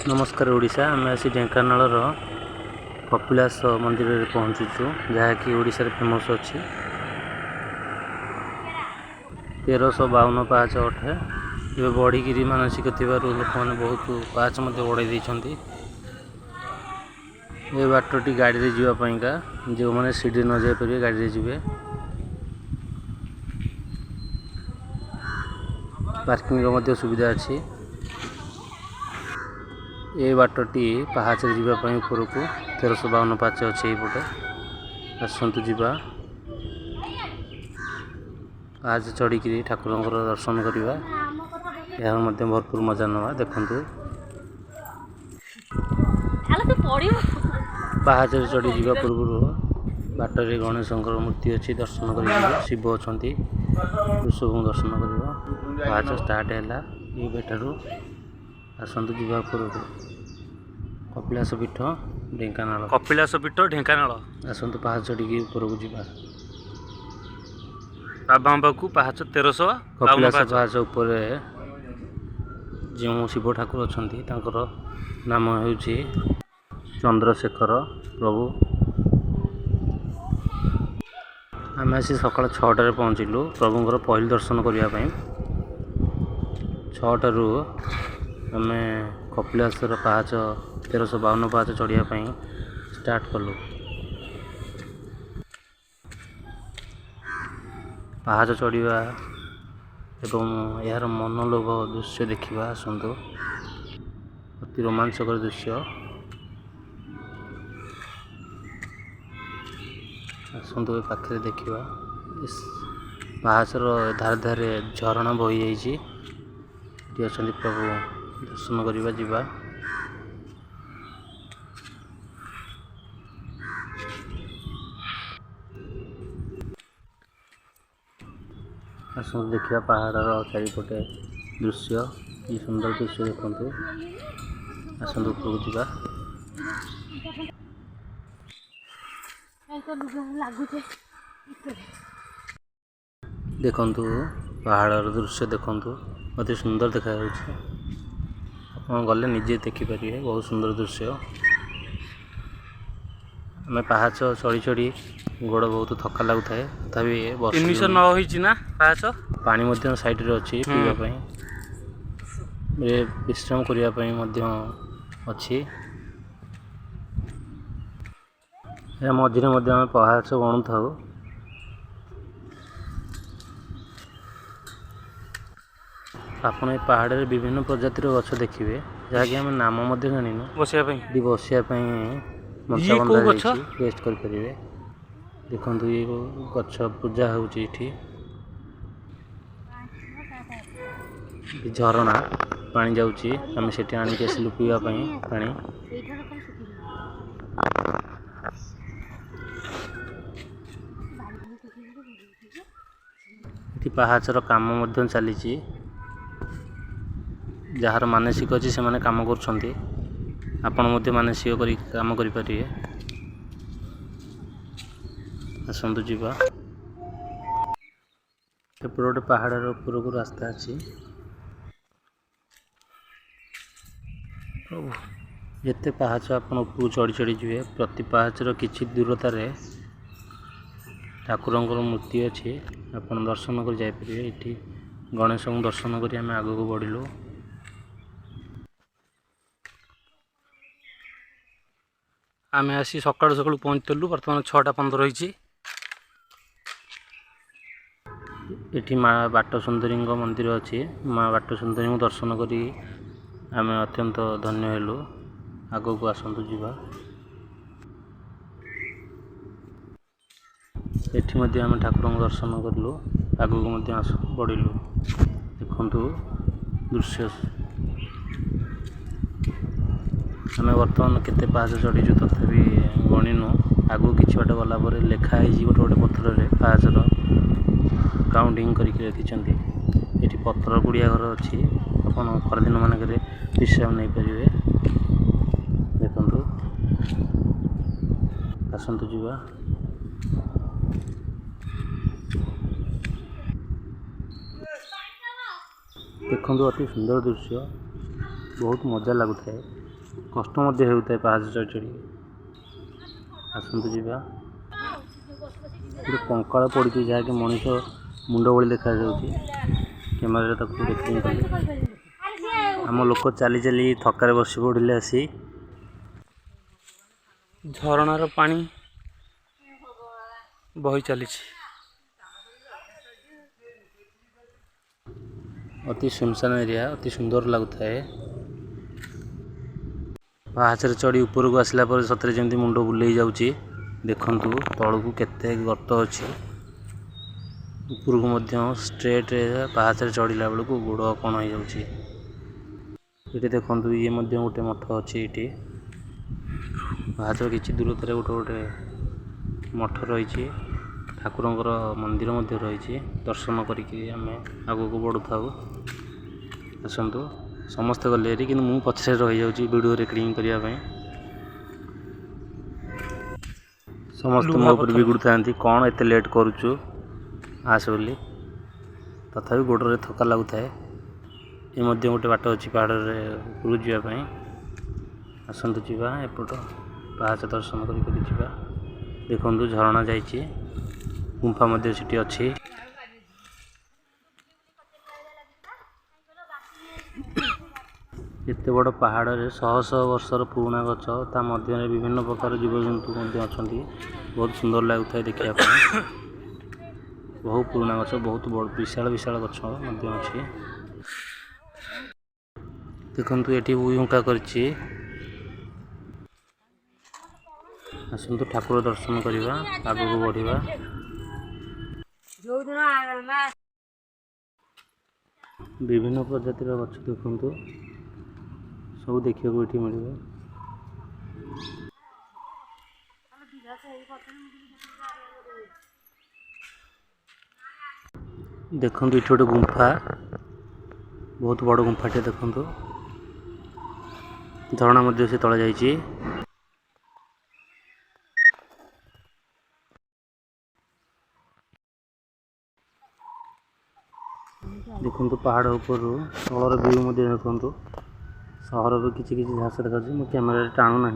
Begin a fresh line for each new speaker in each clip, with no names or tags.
नमस्कार ओडिशा आम आसी ढेंकानाल कपिलास मंदिर में पहुँचुचु जहाँकि ओडिशा फेमस अच्छी 1352 पाहाच अटे ये बढ़िकी मानसिक लोक मैंने बहुत पाहाच बढ़ाई ये बाटी गाड़ी जावाईका जो मैंने सीढ़ी न जापर गाड़ी जी पार्किंग सुविधा अच्छी ये बाटटी पाहाच जावाई ऊपर को 1352 पाहाच अच्छे यपटे आसतु जावा पाहाच चढ़ी ठाकुर दर्शन करवा यह भरपूर मजा नवा देखु पाहाच चढ़ी जावा पूर्व बाटर गणेश मूर्ति अच्छी दर्शन कर शिव अच्छा ऋषभ दर्शन कर पाहाच स्टार्ट है ये ठारू आसतु जावा पूर्व कपिलास पीठ ढेंकानाल आसतु पाहाच चढ़ी ऊपर को जावा
बाबा को पाहाच 1300
कपिलास पाहाच उपर जो शिव ठाकुर अच्छा नाम हूँ चंद्रशेखर प्रभु आम आसी सका 6टार पहुँचलु प्रभुंर पहली दर्शन करने 6टारू आम कपिलासर पाहाच 1352 पाहाच चढ़ाई स्टार्ट कलु पाहाच चढ़ा एवं यार मनोलोभ दृश्य देखा आसतु अति रोमांचकर दृश्य आसतु पाखे देखा पाहाचर धारे धारे झरणा बही जाइए अच्छा प्रभु दर्शन करवा जीवा आसतु देखा पहाड़र चारिपटे दृश्य कि सुंदर दृश्य देखु आसतु ऊपर जावा देखु पहाड़र दृश्य देखु अति सुंदर देखा गले निजे देखिपारे बहुत सुंदर दृश्य आम पाहाच चढ़ी चढ़ी गोड़ बहुत थका लगुए तथापि
पाहाच
पानी साइड अच्छी पीवाई विश्राम करने अच्छी मझे आम पाहाच गणु था आपन ये पहाड़ में विभिन्न प्रजातिर गछ देखिए जहाँकि आम नाम जानिनु बसापी मंचा बंधा रेस्ट करें देखु ये गछ पूजा होती झरणा पानी जाऊँगी आम से आणिक आसलु पीवाई पानी ये पाहाचर काम चली जार मानसिक अच्छी से मैंने काम कर मानसिक काम करें आसतु जावा गोटे पहाड़ उपर को रास्ता अच्छी जिते पाहाच आप चढ़ी चढ़ी जी प्रति पाहाचर किसी दूरतार ठाकुर मूर्ति अच्छी आप दर्शन कर जापर ये गणेश को दर्शन कर आम आग को बढ़लु
आम आसी सका सका पहुँचलु बर्तमान 6:15 रही
ये माँ बाट सुंदरी मंदिर अच्छी माँ बाट सुंदरी को दर्शन करी आम अत्यंत धन्य हेलु आग को आसतु जावा ये आम ठाकुर को दर्शन कलु आग को बढ़लु देखु दृश्य आम बर्तमान केते पाहाच चढ़ीचु तथापि गणिनु आगू कि बाट गला लिखाई गोटे गोटे पत्थर पाहाचर काउंटिंग करके रखी ये पत्थर गुड़िया घर अच्छी आप खरादिन मानक विश्राम नहीं पारे देखु आसतु जावा देखु अति सुंदर दृश्य बहुत मजा लगुए कष्ट मध्य होता है पाहाच चढ़ी चढ़ी आसतु जावा गोटे कंकाल पड़ी जहाँकि मनीष मुंड भली देखा कैमेरा तक रेकर्डिंग कले आम लोक चली चली थकारे बस पड़े आसी
झरणार पानी बही चली
अति सुनसान एरिया अति सुंदर लगुता है पाहाच चढ़ी ऊपर को आसला पर सतरे जमी मुंड बुले जाऊँगी देखु तल को केते गर्त अच्छी ऊपर को स्ट्रेट पाहाच चढ़ला बेलू गोड़ कण हो जाऊँगी ये देखु ये गोटे मठ अच्छी ये पाहाच किसी दूरतार गोटे गोटे मठ रही ठाकुरंकर मंदिर रही दर्शन करके आम आग को बढ़ु था आसतु समस्ते गले कि मुझे पछे रही जाऊँगी वीडियो रेकर्डिंग करने समस्त मो पर बिगुड़ था कौन एत लेट करुचु आस बोली तथा गोड़े थका लगुता है ये गोटे बाट अच्छी पहाड़ ऊपर जावाई आसतु जावा एपट पाहाच दर्शन कर देखु झरणा जाइए गुंफा सीटी अच्छी एत बड़ पहाड़ में शह शह वर्षर पुराणा गच ता मध्य विभिन्न प्रकार जीवजंतु अच्छा बहुत सुंदर लगुता है देखापी बहुत पुराणा गच बहुत बड़ विशाल विशाल गच अच्छी देखु ये उइहुंका करछि आसतु ठाकुर दर्शन करवा आग को बढ़िया विभिन्न प्रजातिर गछ देखु सब देखा ये मिल देखु ये गोटे गुंफा बहुत बड़ गुंफाटे देखु झरणा से तले जाइए देखु पहाड़ ऊपर तलर व्यू देखु सहर भी किसी किसी झाँस देखा मो कैमेरा टाणु ना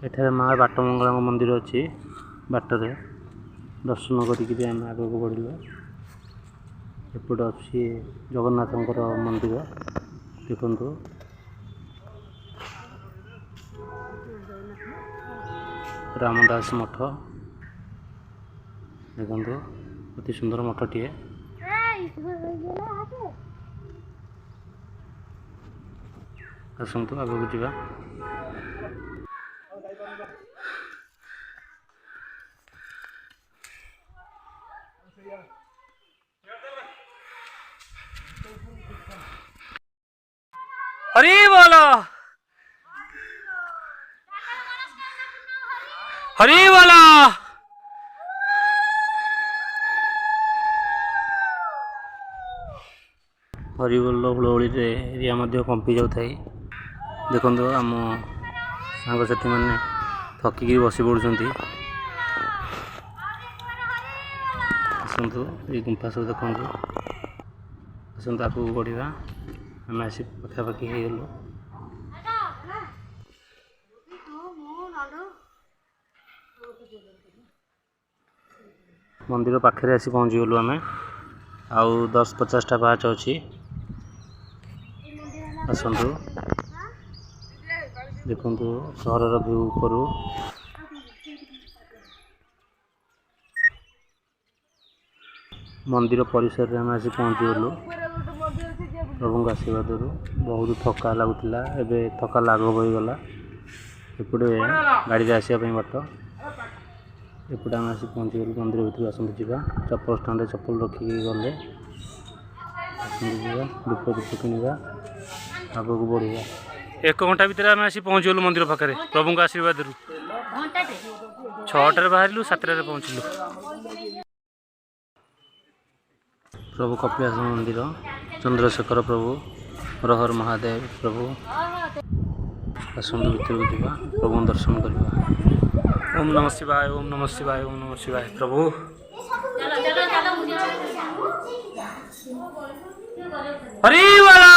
एठारे माँ बाटमंगला मंदिर अच्छी बाटरे दर्शन करके आम आग को बढ़िया एपटे अच्छी जगन्नाथ मंदिर देखु रामदास मठ देखु अति सुंदर मठटीए आसतु आगे को जावा
हरि बोलो हरि बोलो
हरिबोल हुलहुली एरिया कंपी जाऊ देखु आम सांगसाथी मैंने थकिकी बसी पड़ुंट आसतु ये गुंफा सब देखु आसतु आगे बढ़िया आम आसी पखापाखि हो गलु मंदिर पाखे आसी पहुँची गलु आम आउ 10-50टा पाहाच अच्छी आसतु देखु सहर व्यू ऊपर मंदिर परिसर में आसी पहुँची गलु प्रभु आशीर्वाद बहुत थका लगुला एवं थका लाघव होगला एपटे गाड़ी आसापी बाट एपटे आम आसी पहुँची गलु मंदिर भर आसतु जावा चप्पल स्टाण्ड चप्पल रखिकी गले आसतु जावा धूप धूप किणवा आग को बढ़िया
1 घंटा भितर आम आसी पहुँच गलु मंदिर पाखे प्रभु आशीर्वाद 6टार बाहर 7टार पहुँचलु
प्रभु कपिलास मंदिर चंद्रशेखर प्रभु हर हर महादेव प्रभु आसतु भर को जावा प्रभु दर्शन करवा।
ओम नमः शिवाय, ओम नमः शिवाय, ओम नमः शिवाय। प्रभु हरि वाला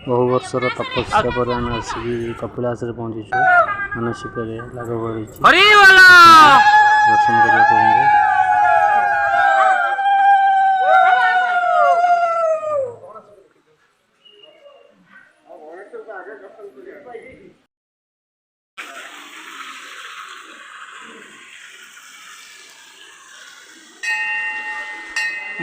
बहु वर्षर तपस्या पर आम आसिक कपिलास पहुँचीचु मानसिक लाभ बढ़ी
हरि वाला
दर्शन करने प्रभु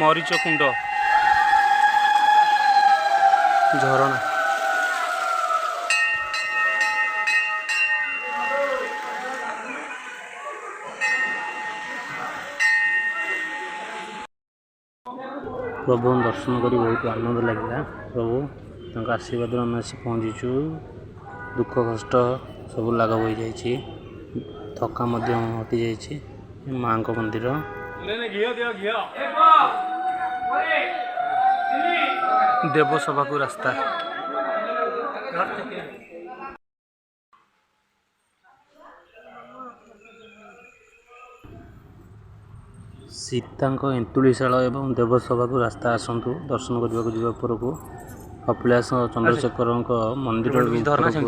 मरीच कुंड झरणा
प्रभु दर्शन कर बहुत आनंद लगे प्रभु आशीर्वाद आम आसी पहुँचीचु दुख कष्ट सब लाघव हो जाए थका हटि जाए माँ को मंदिर
देवसभा को रास्ता
सीता एंतुड़ीशाल एवं देवसभा को रास्ता आसतु दर्शन करने को जीवा उपरको कपिलास चंद्रशेखर मंदिर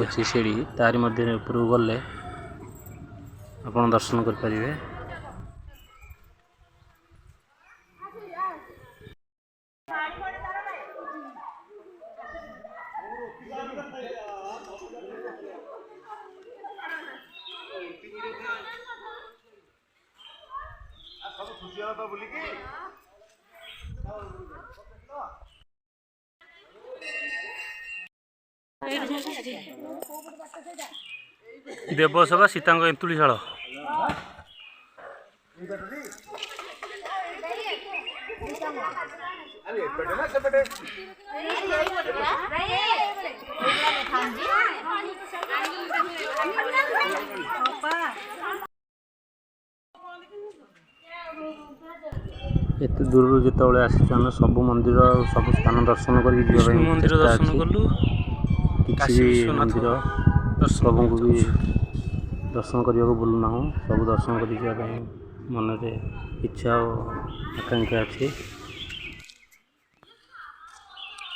अच्छी सीढ़ी तारी मध्य उपरको गले आप दर्शन करें।
देवसभा सीता एंतुड़ीशाल
एत दूर जो आसी सब मंदिर सब स्थान दर्शन कर
मंदिर दर्शन कलु
मंदिर प्रभु को भी दर्शन करने को बोलूना सब दर्शन कर मन में इच्छा और आकांक्षा अच्छी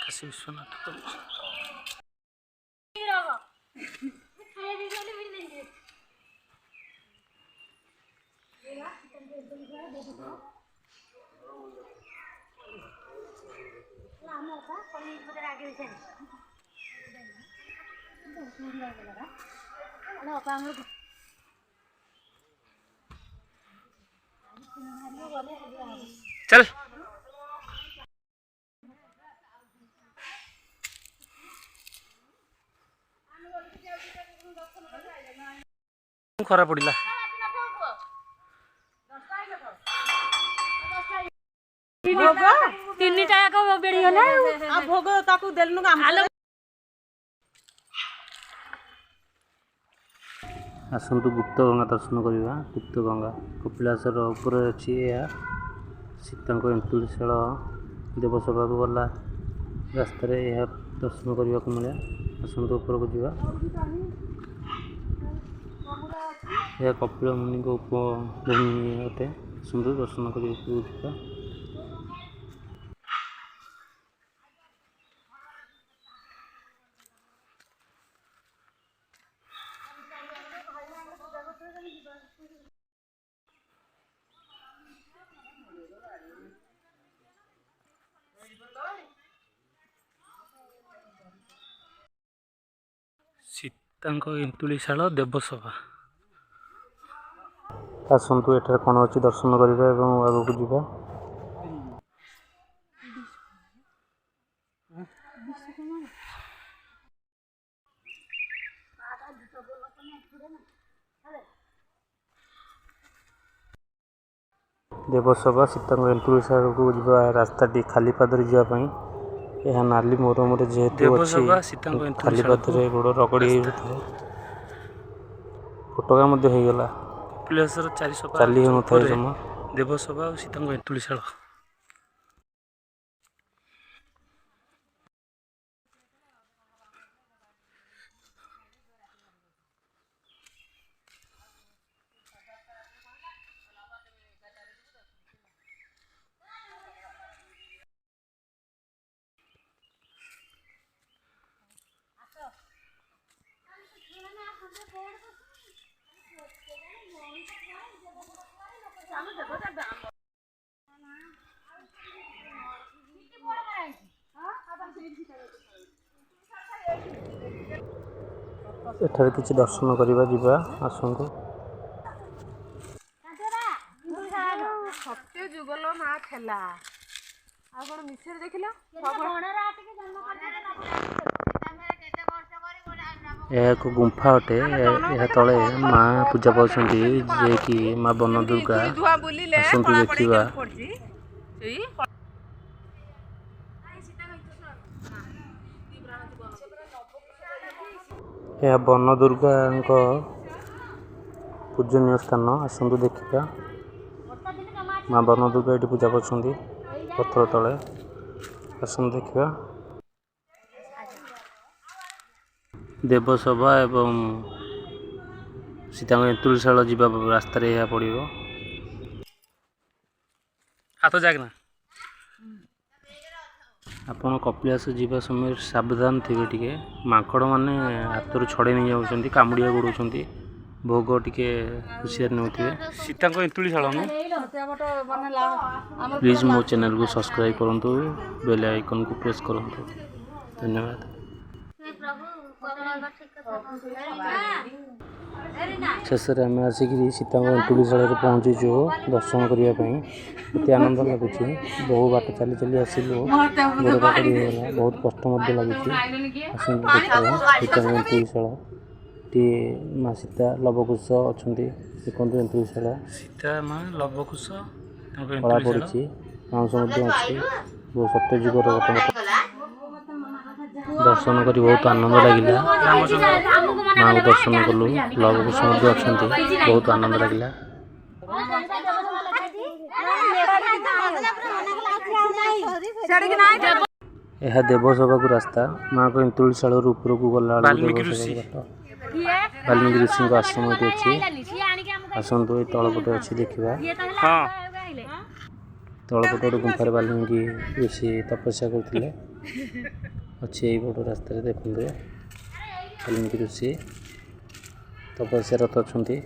काशी विश्वनाथ चल खरा पड़ा
तीन टाइम बेड़ी गला भोग ताकू देलनु
आसतु गुप्त गंगा दर्शन करवा गुप्त गंगा कपिलासर उपर अच्छी सीता एंतुड़ीशाल देवसभा को गला रास्त दर्शन करने को मिले आसतु उपर को जावा यह कपिल मुनि को उपभूमि अटे आसतु दर्शन करने
सीता एंतुड़ीशाल देवसभा
आसतु एठार कौन अच्छी दर्शन करवा आगे को जावा देवसभा सीता एंतुड़ीशाल को जावा रास्ताटी खाली पादरे जावाई यह नाली मोरम जेहेतु अच्छी खाली पादरे गोड़ रगड़ी फटका हो गला
କପିଳାସର 4 ସଭା
ଚାଲି ହେଉନଥାଏ
ଉପରେ
ଜମା।
ଦେବସଭା ଆଉ ସୀତାଙ୍କ ଏନ୍ତୁଳିଶାଳ।
ଏଠାରେ କିଛି ଦର୍ଶନ କରିବା ଯିବା ଆସନ୍ତୁ।
ସତ୍ୟ ଯୁଗଲ ମା ଥିଲା ଆଉ କଣ ମିଛରେ ଦେଖିଲ?
ଏହା ଏକ ଗୁମ୍ଫା ଅଟେ। ଏହା ତଳେ ମା ପୂଜା ପାଉଛନ୍ତି, ଯିଏକି ମା ବନ ଦୁର୍ଗା। ଆସନ୍ତୁ ଦେଖିବା। ଏହା ବନ ଦୁର୍ଗାଙ୍କ ପୂଜନୀୟ ସ୍ଥାନ। ଆସନ୍ତୁ ଦେଖିବା। ମା ବନ ଦୁର୍ଗା ଏଠି ପୂଜା ପାଉଛନ୍ତି ପଥର ତଳେ। ଆସନ୍ତୁ ଦେଖିବା। ଦେବସଭା ଏବଂ ସୀତାଙ୍କ ଏନ୍ତୁଳିଶାଳ ଯିବା ରାସ୍ତାରେ ଏହା ପଡ଼ିବ।
ହାତ ଜାଗନା।
ଆପଣ କପିଳାସ ଯିବା ସମୟରେ ସାବଧାନ ଥିବେ ଟିକେ। ମାଙ୍କଡ଼ ମାନେ ହାତରୁ ଛଡ଼େଇ ନେଇଯାଉଛନ୍ତି, କାମୁଡ଼ିଆ ଗୋଡ଼ଉଛନ୍ତି। ଭୋଗ ଟିକେ ହୁସିଆର ନେଉଥିବେ।
ସୀତାଙ୍କ ଏନ୍ତୁଳିଶାଳ ନୁହଁ।
ପ୍ଲିଜ୍ ମୋ ଚ୍ୟାନେଲକୁ ସବସ୍କ୍ରାଇବ୍ କରନ୍ତୁ, ବେଲ୍ ଆଇକନ୍କୁ ପ୍ରେସ୍ କରନ୍ତୁ। ଧନ୍ୟବାଦ। ଶେଷରେ ଆମେ ଆସିକି ସୀତାଙ୍କ ଏନ୍ତୁଳିଶାଳରେ ପହଞ୍ଚିଛୁ ଦର୍ଶନ କରିବା ପାଇଁ। ଅତି ଆନନ୍ଦ ଲାଗୁଛି। ବହୁ ବାଟ ଚାଲି ଚାଲି ଆସିଲୁ, ଗୋଡ଼ ପାଖରେ ହେଇଗଲା, ବହୁତ କଷ୍ଟ ମଧ୍ୟ ଲାଗୁଛି। ଆସନ୍ତୁ ଦେଖିବା ସୀତାଙ୍କ ଏନ୍ତୁଳିଶାଳ। ଏଠି ମା ସୀତା ଲବକୁଶ ଅଛନ୍ତି। ଦେଖନ୍ତୁ ଏନ୍ତୁଳିଶାଳ
ସୀତା ମା ଲବକୁଶ ତାଙ୍କ
କଳା
ଏନ୍ତୁଳିଶାଳ।
ପଡ଼ିଛି, ବାଉଁଶ ମଧ୍ୟ ଅଛି। ବହୁ ସତ୍ୟ ଯୁଗର ଦର୍ଶନ କରି ବହୁତ ଆନନ୍ଦ ଲାଗିଲା। ମାଙ୍କୁ ଦର୍ଶନ କଲୁ, ଲବକୁଶ ମଧ୍ୟ ଅଛନ୍ତି, ବହୁତ ଆନନ୍ଦ ଲାଗିଲା। ଏହା ଦେବସଭାକୁ ରାସ୍ତା। ମାଙ୍କ ଏନ୍ତୁଳିଶାଳରୁ ଉପରକୁ ଗଲାବେଳକୁ
ବାଲ୍ମୀକି ଋଷି।
ଦେବସଭାକୁ ବାଟ। ବାଲ୍ମୀକି ଋଷିଙ୍କ ଆଶ୍ରମ ଏଠି ଅଛି। ଆସନ୍ତୁ ଏଇ ତଳପଟେ ଅଛି ଦେଖିବା।
ହଁ।
ତଳପଟେ ଗୋଟେ ଗୁମ୍ଫାରେ ବାଲ୍ମୀକି ଋଷି ତପସ୍ୟା କରୁଥିଲେ। ଅଛି ଏଇପଟ ରାସ୍ତାରେ ଦେଖନ୍ତୁ। ବାଲ୍ମୀକି ଋଷି ତପସ୍ୟାରତ ଅଛନ୍ତି।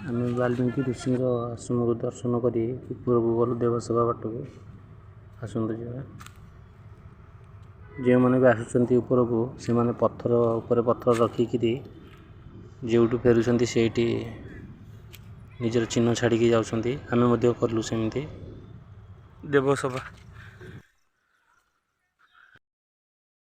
ଆମେ ବାଲ୍ମୀକି ଋଷିଙ୍କ ଆଶ୍ରମକୁ ଦର୍ଶନ କରି ଉପରକୁ ଗଲୁ ଦେବସଭା ବାଟକୁ। ଆସନ୍ତୁ ଯିବା। ଯେଉଁମାନେ ବି ଆସୁଛନ୍ତି ଉପରକୁ, ସେମାନେ ପଥର ଉପରେ ପଥର ରଖିକିରି ଯେଉଁଠୁ ଫେରୁଛନ୍ତି ସେଇଠି ନିଜର ଚିହ୍ନ ଛାଡ଼ିକି ଯାଉଛନ୍ତି। ଆମେ ମଧ୍ୟ କଲୁ ସେମିତି।
ଦେବସଭା।